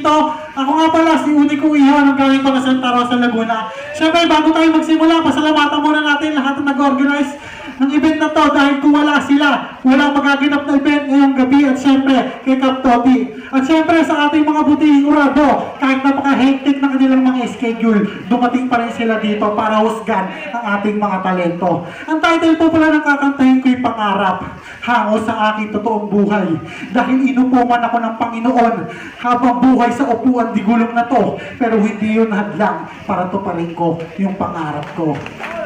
dito. Ako nga pala, si Unico Iho, ng galing pala sa Santa Rosa, Laguna. Siyempre, bago tayo magsimula, pasalamatan muna natin lahat na nag-organize ng event na to dahil kung wala sila, walang magaganap na event ngayong gabi at siyempre kay Cap Toby. At siyempre sa ating mga butihing urado, kahit napaka-hectic na kanilang mga schedule, dumating pa rin sila dito para husgan ang ating mga talento. Ang title po pala ng kakantahin ko'y Pangarap, hango sa aking totoong buhay. Dahil inupuman ako ng Panginoon habang buhay sa upuan di gulong na to, pero hindi yun hadlang para tuparin ko yung pangarap ko.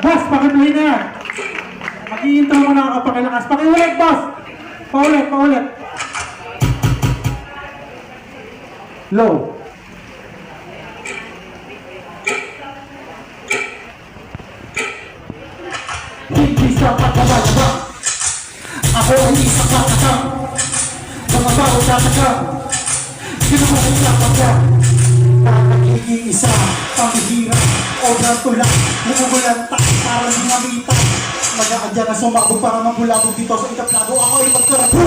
Boss, pakituloy na yan. Mag-i-intro mo na kapag kailangas. Pakiulit, boss! Paulit, paulit. Low. Hindi sa pagkabalaba. Ako ay isang kakasang. Mga bago kakasang. Sinumukong kakasang. Nakakiki-isa, pamihirap, o natulak, lumulanta, parang dinamita. Mag-aadya na sumabog para mabulabog dito sa ikaplago. Ako ay magkarabo.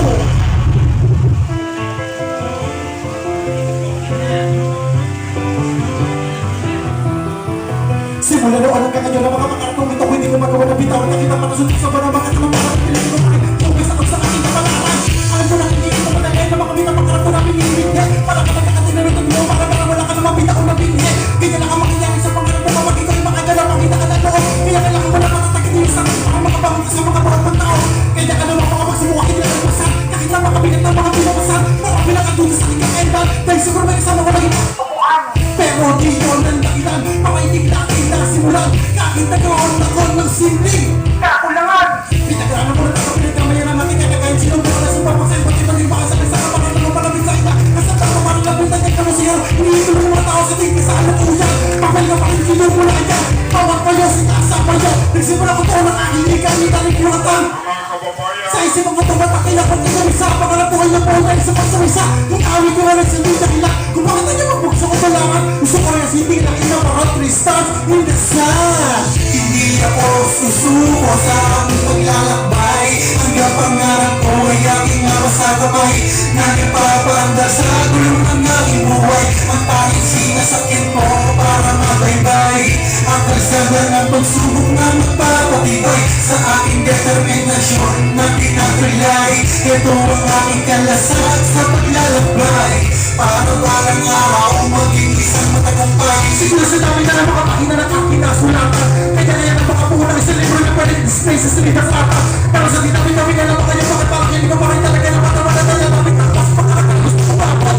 Simula noon ang kanyo na mga makaratong ito, hindi ko magawa na bitaw. Nakita matasunod sa mga mga tanong mga piling ko rin. Tugis ako sa aking kapalaran. Alam mo na hindi ko matalagay na mga bitang makaratong na pinilingin. Para ka magkakatin na rin mo, para wala ka naman bitaw na pinilin. Kaya lang ang mangyayari sa pangarap mo, mamag ito yung mga galaw, makita ka na noon. Kaya kailangan mo na matatagin sa mga bangon sa mga bawat ng tao. Kaya ka naman mga magsimuha, hindi na nagpasan. Kahit na makabigat ng mga pinapasan, makabilang ang dulo sa aking kakaibang. Dahil siguro may kasama ko na ito. Pero di yun ang dahilan, makainig na aking nasimulan. Kahit nagkaroon ako ng simling kakulangan. Pinagrana mo na ako pinagkamayan ang aking kakakain. Sinong wala sa papasin, pati ba yung baka sabi sa kapag na malamit sa ina. Kasama ko man lang pinagkag ka mo siya. Iniituloy ng mga tao sa tingin sa alam ko yan. Papel na pakikilaw mo na yan. Bawat kayo, sinasama nyo. Nagsimula ko to ng aking ikan-itanig kulatan. Sa isip ang katong matakil ako kinamisa. Pangalap ko kayo po dahil sa pagsamisa. Kung awit ko na nagsindi dakila. Kung bakit na nyo magbukso ko talaman. Gusto ko rin hindi na inamarot 3 stars in the sun. Hindi ako susuko sa aming paglalakbay. Hanggang pangarap ko ay aking awas sa kamay. Nagpapaandar sa gulong ng aking buhay. Ang tanging sinasakit ko para mabaybay. Ang kalsada ng pagsubok na magpapatibay sa aking determinasyon na pinatulay. Ito ang aking kalasag sa paglalakbay. Para walang araw maging isang matagumpay. Siguro sa dami na lang makapakita ng aking nasulatan. Kaya na yan ang makapunan sa libro na pwede display sa salitas ata. Pero sa dinami-dami na lang makanya bakit parang hindi ko pa rin talaga na mata-mata na namin tapos pagkakataon gusto ko papot.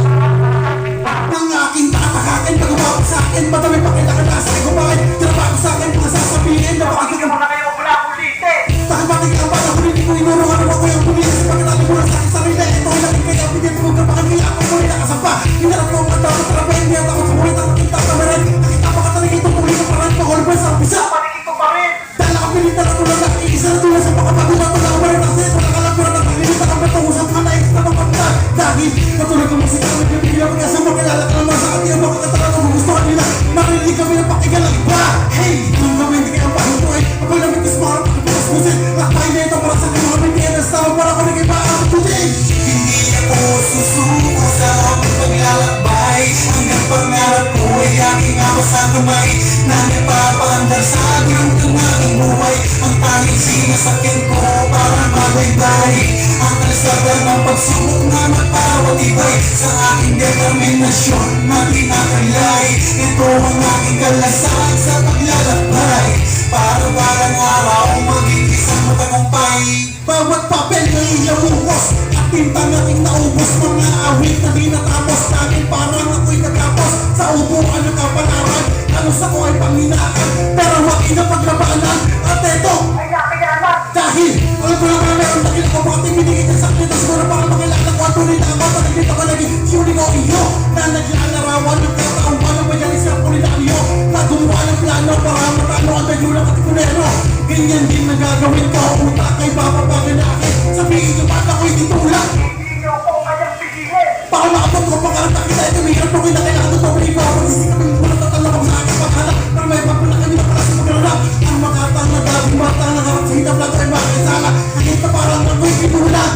Ang aking tatakakin pag-umawag sa akin. Madami pa kailangan na sa akin kumain. Trabaho sa akin mga sasabihin na bakit ka muna kayo mula ulitin. Dahil bakit ka ba na hindi ko inuruhan mo ko yung pulis. Pagkatali mo na sa akin sarili. Ito ay natin kaya bigyan mo ka bakit kaya ako muli nakasapa. Hinarap mo ang kanta ko traba. Hindi at ako sa mulit ang aking tatamaran. Nakita pa ka talaga itong muli na parang pa-all sa umpisa. Panikit ko pa rin. Dahil nakapilita na tulad na iisa na tulad sa pakabago na tulad na kasi wala ka lang pero nakalimita ka matungusap ka na extra mapagta. Dahil katulad ng musika na nagbibigyan mo kasi makilala ka naman sa ating mga katara na gugustuhan nila. Marinig kami ng pakigal ng iba. Hey, kung gawin hindi kayo pahinto eh. Ako'y lamit is mga pakipilas mo sin. Lakay na ito para sa aking mga pintiyanas tao para ko nag-iba ang tutin. Hindi ako susuko sa aming paglalakbay. Hanggang pangarap ko ay aking awas sa kamay. Na nagpapaandar sa gulong ng aking buhay. Ang tanging sinasakyan ko para mabaybay. Ang kalsada ng pagsubok na magpapatibay sa aking determinasyon na pinakilay. Ito ang aking kalasag sa paglalakbay. Para walang araw maging isang matagumpay. Bawat papel na iyamuhos at tinta nating naubos. Mga awit na di natapos natin parang ako'y natapos. Sa upuan ng kapalaran, halos ako ay panghinaan. Pero wag inapaglabanan at eto ay nakayanan. Dahil alam ko naman meron na ko bakit binigit ang sakit. Siguro parang makilala ko at tuloy na ako. Nagdito ka naging Unico Iho na naglalarawan ng kataong paano mayalis na po nila iyo. Na gumawa ng plano para matalo ang dayulang at ikunero. Ganyan din na gagawin ko. Utak kay papapagan na akin. Sabihin nyo ba't ako'y titulang? Hindi nyo ako kayang pigilin. Para makapag ko pangarap kita. Ito mahirap ko kinakailangan ito pa iba. Magsisik kami muna tatalabang sa aking paghanap. Para may papulakan nyo na para sa paglalap. Ang makatang na gabing matang na harap sa hinap lang ay makakisala. Nakita parang ako'y titulang.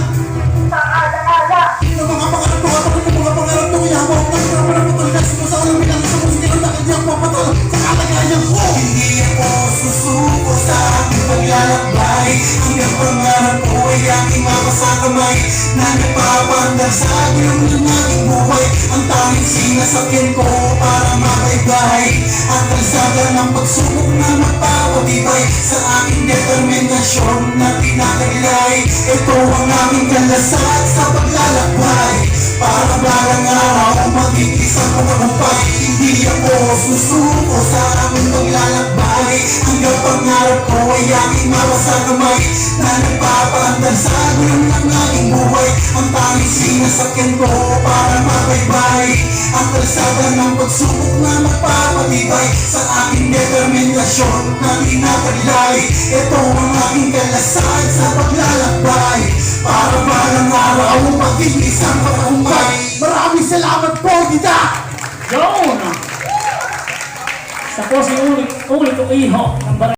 Sa ala-ala. Yung mga pangarap ko kapag yung mga pangarap ko kaya mo. Ang mga pangarap ko gulong ng aking buhay. Ang tanging sinasakyan ko para makaibay ang kalsada ng pagsubok na magpapatibay sa aking determinasyon na tinataglay. Ito ang aking kalasad sa paglalakbay para balang araw maging isang matagumpay. Hindi ako susuko sa aming paglalakbay hanggang pangarap ko ay aking mapasagamay na nagpapaandar sa gulong ng aking buhay. Ang tanging sinasakyan ko para makaibay ang kalsada ng pagsubok na magpapatibay sa aking determinasyon na tinataglay. Ito ang aking kalasad sa paglalakbay para balang araw maging isang matagumpay. Maraming salamat po, Gita! Yun! Sa po si Ulit Iho ng